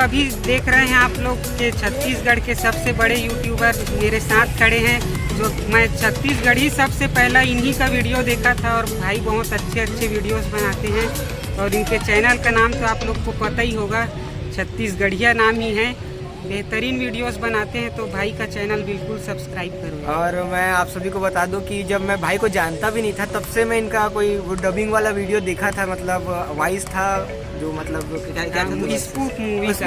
अभी देख रहे हैं आप लोग के छत्तीसगढ़ के सबसे बड़े यूट्यूबर मेरे साथ खड़े हैं, जो मैं छत्तीसगढ़ ही सबसे पहला इन्हीं का वीडियो देखा था। और भाई बहुत अच्छे अच्छे वीडियोस बनाते हैं और इनके चैनल का नाम तो आप लोग को पता ही होगा, छत्तीसगढ़िया नाम ही है। बेहतरीन वीडियोस बनाते हैं, तो भाई का चैनल बिल्कुल सब्सक्राइब करो। और मैं आप सभी को बता दूं कि जब मैं भाई को जानता भी नहीं था तब से मैं इनका कोई वो डबिंग वाला वीडियो देखा था, मतलब वॉइस था जो मतलब क्या था,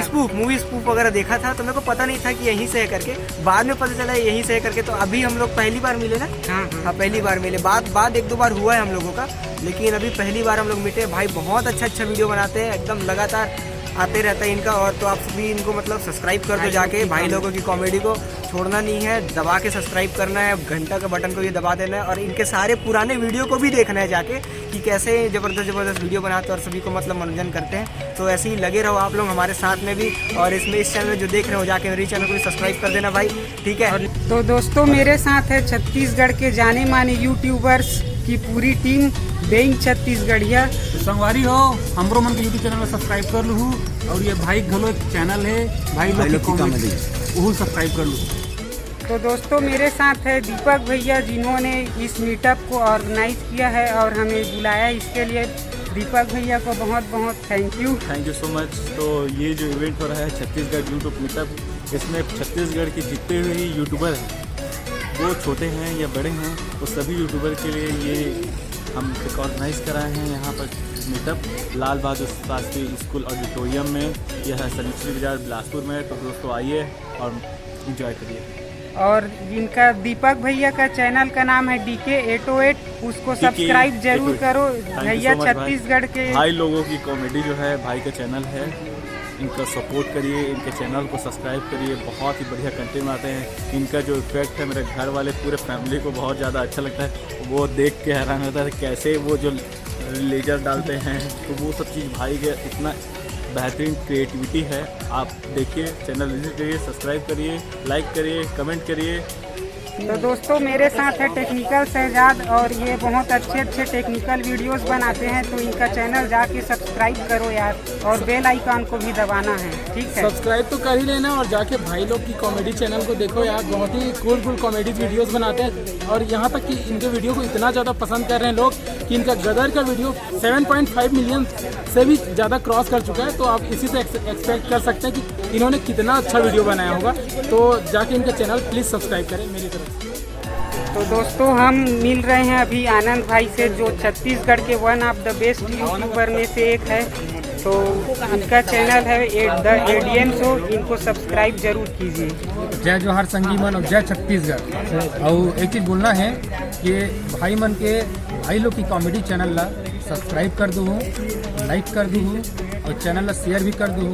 स्पूफ मूवी स्पूफ वगैरह देखा था। तो मेरे को पता नहीं था कि यहीं से है करके, बाद में पता चला यहीं से है करके। तो अभी हम लोग पहली बार मिले ना। हाँ पहली बार मिले, बाद एक दो बार हुआ है हम लोगों का, लेकिन अभी पहली बार हम लोग मिले। भाई बहुत अच्छा वीडियो बनाते हैं, एकदम लगातार आते रहता है इनका। और तो आप सभी इनको मतलब सब्सक्राइब कर दो जाके, भाई लोगों की कॉमेडी को छोड़ना नहीं है, दबा के सब्सक्राइब करना है, घंटा का बटन को भी दबा देना है और इनके सारे पुराने वीडियो को भी देखना है जाके कि कैसे जबरदस्त वीडियो बनाते हैं और सभी को मतलब मनोरंजन करते हैं। तो ऐसे ही लगे रहो आप लोग हमारे साथ में भी, और इसमें इस चैनल में जो देख रहे हो जाके मेरे चैनल को भी सब्सक्राइब कर देना भाई, ठीक है। तो दोस्तों मेरे साथ है छत्तीसगढ़ के जाने माने यूट्यूबर्स की पूरी टीम, बेइंग छत्तीसगढ़िया। संगवारी हो हमरो मन के यूट्यूब चैनल में सब्सक्राइब कर लूँ, और ये भाई घलो एक चैनल है भाई लोग की कॉमेडी, वो सब्सक्राइब कर लूँ। तो दोस्तों मेरे साथ है दीपक भैया, जिन्होंने इस मीटअप को ऑर्गेनाइज किया है और हमें बुलाया। इसके लिए दीपक भैया को बहुत बहुत थैंक यू सो मच। तो ये जो इवेंट हो रहा है छत्तीसगढ़ यूट्यूब मीटअप, इसमें छत्तीसगढ़ के जितने भी यूट्यूबर हैं, वो छोटे हैं या बड़े हैं, वो सभी यूट्यूबर के लिए ये हम एक ऑर्गेनाइज कराए हैं यहाँ पर meetup, Lal Bahadur Shastri school auditorium में। यह है सनिचरी बाजार बिलासपुर में। तो दोस्तों आइए और एंजॉय करिए। और इनका दीपक भैया का चैनल का नाम है DK808, उसको सब्सक्राइब जरूर करो भैया। छत्तीसगढ़ के भाई लोगों की कॉमेडी जो है, भाई का चैनल है, इनका सपोर्ट करिए, इनके चैनल को सब्सक्राइब करिए, बहुत ही बढ़िया कंटेंट आते हैं। इनका जो इफेक्ट है मेरे घर वाले पूरे फैमिली को बहुत ज़्यादा अच्छा लगता है, वो देख के हैरान होता है कैसे वो जो लेजर डालते हैं, तो वो सब चीज़ भाई के इतना बेहतरीन क्रिएटिविटी है। आप देखिए, चैनल विजिट करिए, सब्सक्राइब करिए, लाइक करिए, कमेंट करिए। तो दोस्तों मेरे साथ है टेक्निकल शहजाद, और ये बहुत अच्छे टेक्निकल वीडियोस बनाते हैं। तो इनका चैनल जाके सब्सक्राइब करो यार, और बेल आइकन को भी दबाना है, ठीक है। सब्सक्राइब तो कर ही लेना और जाके भाई लोग की कॉमेडी चैनल को देखो यार, बहुत ही कूल कॉमेडी वीडियोस बनाते हैं। और यहाँ तक कि इनके वीडियो को इतना ज़्यादा पसंद कर रहे हैं लोग कि इनका गदर का वीडियो 7.5 मिलियन से भी ज़्यादा क्रॉस कर चुका है। तो आप इसी से एक्सपेक्ट कर सकते हैं कि इन्होंने कितना अच्छा वीडियो बनाया होगा। तो जाके इनका चैनल प्लीज़ सब्सक्राइब करें मेरी तरफ से। तो दोस्तों हम मिल रहे हैं अभी आनंद भाई से, जो छत्तीसगढ़ के one of the best YouTuber में से एक है। तो इनका चैनल है द ADM शो, इनको सब्सक्राइब जरूर कीजिए। जय जोहार संगी मन और जय छत्तीसगढ़। और एक चीज़ बोलना है कि भाई मन के भाई लोग की कॉमेडी चैनल ला सब्सक्राइब कर दूँ, लाइक कर दूँ और चैनल ला शेयर भी कर दूँ।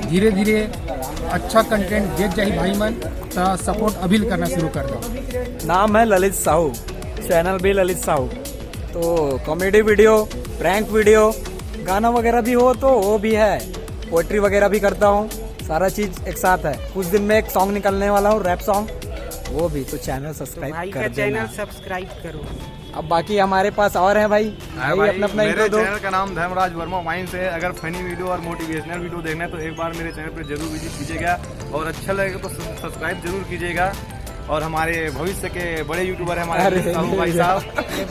धीरे धीरे अच्छा कंटेंट देख जाए भाई मन, तो सपोर्ट अभी करना शुरू कर दो। नाम है ललित साहू, चैनल भी ललित साहू। तो कॉमेडी वीडियो, प्रैंक वीडियो, गाना वगैरह भी हो तो वो भी है, पोइट्री वगैरह भी करता हूँ, सारा चीज़ एक साथ है। कुछ दिन में एक सॉन्ग निकलने वाला हूँ, रैप सॉन्ग, वो भी। तो चैनल सब्सक्राइब कर देना। चैनल सब्सक्राइब करो। अब बाकी हमारे पास और है भाई अपना मेरे चैनल का नाम धर्मराज वर्मा माइंस है। अगर फनी वीडियो और मोटिवेशनल वीडियो देखना है तो एक बार मेरे चैनल पर जरूर विजिट कीजिएगा, और अच्छा लगेगा तो सब्सक्राइब जरूर कीजिएगा। और हमारे भविष्य के बड़े यूट्यूबर है हमारे भाई साहब,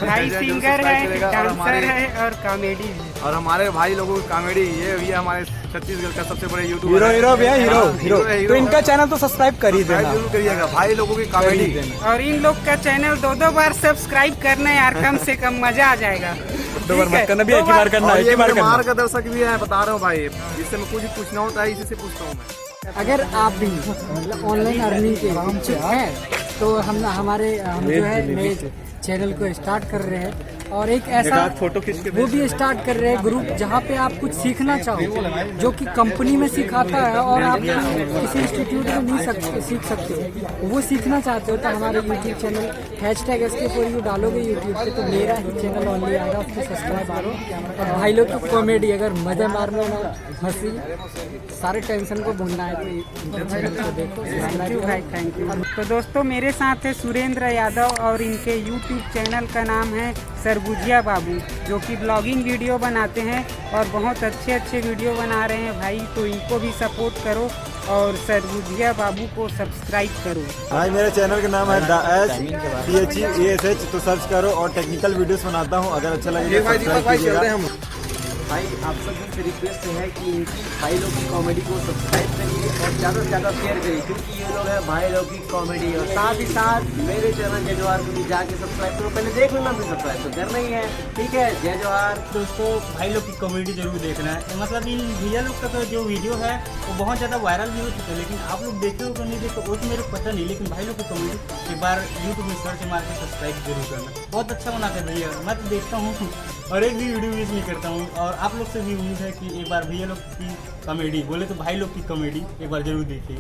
भाई सिंगर है, डांसर है और कॉमेडी है। और हमारे भाई लोगों की कॉमेडी, ये भी हमारे छत्तीसगढ़ का सबसे बड़े यूट्यूबर हीरो भी है, हीरो। तो इनका चैनल तो सब्सक्राइब कर ही देना, जरूर करिएगा, भाई लोगों की कॉमेडी। और इन लोग का चैनल दो बार सब्सक्राइब करना है यार, कम से कम मजा आ जाएगा। 2 बार मत करना, भी एक ही बार करना, एक ही बार करना। मार्गदर्शक भी है, बता रहा हूँ भाई, जिससे मैं कुछ पूछना होता है इसी से पूछता हूँ मैं। अगर आप भी ऑनलाइन अर्निंग के इच्छुक हैं तो हम जो है नए चैनल को स्टार्ट कर रहे हैं, और एक ऐसा वो भी स्टार्ट कर रहे हैं ग्रुप, जहाँ पे आप कुछ सीखना चाहो जो कि कंपनी में सिखाता है और आप किसी इंस्टीट्यूट में नहीं सीख सकते, वो सीखना चाहते हो तो हमारे यूट्यूब चैनल #SK4U डालोगे यूट्यूब पे तो मेरा ही चैनल ऑनली आएगा, उसको सब्सक्राइब करो। और भाई लोग की कॉमेडी, अगर मजा मारना हो, हंसी, सारे टेंशन को भूलना है तो चैनल को देखो, सब्सक्राइब भाई, थैंक यू। तो दोस्तों मेरे साथ है सुरेंद्र यादव, और इनके यूट्यूब चैनल का नाम है सरगुजिया बाबू, जो कि ब्लॉगिंग वीडियो बनाते हैं और बहुत अच्छे अच्छे वीडियो बना रहे हैं भाई, तो इनको भी सपोर्ट करो और सरगुजिया बाबू को सब्सक्राइब करो। भाई मेरे चैनल का नाम है DHEASH, तो सर्च करो और टेक्निकल वीडियोस बनाता हूँ, अगर अच्छा लगे भाई आप सब से रिक्वेस्ट है कि इनकी भाई लोग की कॉमेडी को सब्सक्राइब करिए और ज़्यादा से ज़्यादा शेयर करिए, क्योंकि ये लोग हैं भाई लोग की कॉमेडी। और साथ ही साथ मेरे चैनल जय जोहार को भी जाके सब्सक्राइब करो, पहले देख लेना फिर सब्सक्राइब तो करना ही है, ठीक है। जय जोहार। दोस्तों, भाई लोग की कॉमेडी जरूर देखना है। मतलब इन भैया लोग का तो जो वीडियो है वो बहुत ज़्यादा वायरल भी हो चुका है, लेकिन आप लोग देखे हो तो नहीं देखे वो तो मेरे को पता नहीं, लेकिन भाई लोग की कॉमेडी एक बार यूट्यूब में सर्च मार के सब्सक्राइब जरूर करना। बहुत अच्छा बनाते हैं भैया, मैं तो देखता हूँ और एक भी वीडियो मिस नहीं करता हूँ। और आप लोग से भी उम्मीद है कि एक बार भैया लोग की कॉमेडी बोले तो भाई लोग की कॉमेडी एक बार जरूर देखिए।